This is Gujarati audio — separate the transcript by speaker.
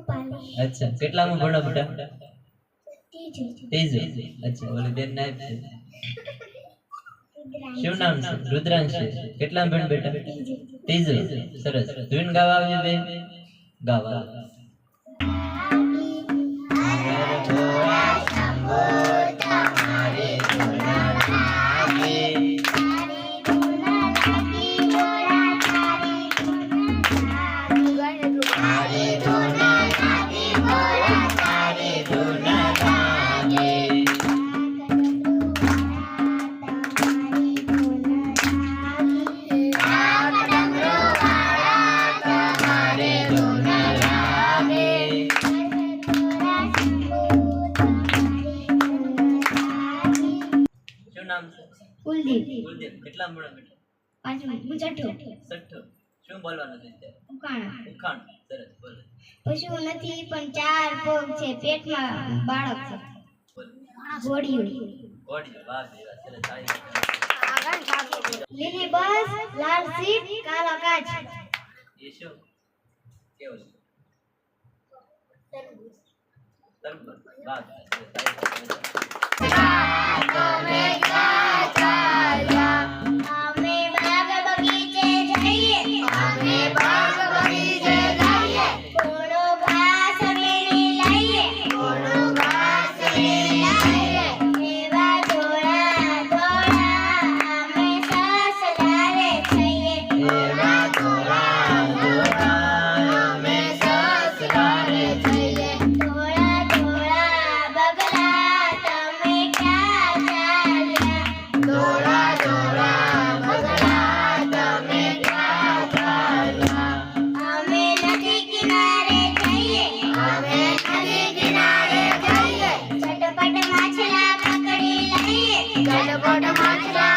Speaker 1: अच्छा કેટલામાં ભણો બેટા? ત્રીજું. अच्छा ઓલી બેન ના શું નામ છે? રુદ્રાંશ. કેટલામાં ભણ બેટા? ત્રીજું. સરસ. ધૂન ગાવા આવજો બેન. ગાવા કુલદીપ. કેટલા ભણો બેટા? પાંચમું. છઠ્ઠું. શું બોલવાનું છે અત્યારે? ઉખાણ. સરસ બોલો.
Speaker 2: પશુ નથી પણ ચાર પગ છે, પેટમાં બાળક છે. ઘોડિયું.
Speaker 1: વાહ બેટા સરસ.
Speaker 2: લીલી બસ, લાલ સીટ, કાલા કાચ.
Speaker 1: એ શું કેવું છે? તરબૂચ. વાહ
Speaker 2: ગડબડ માછલા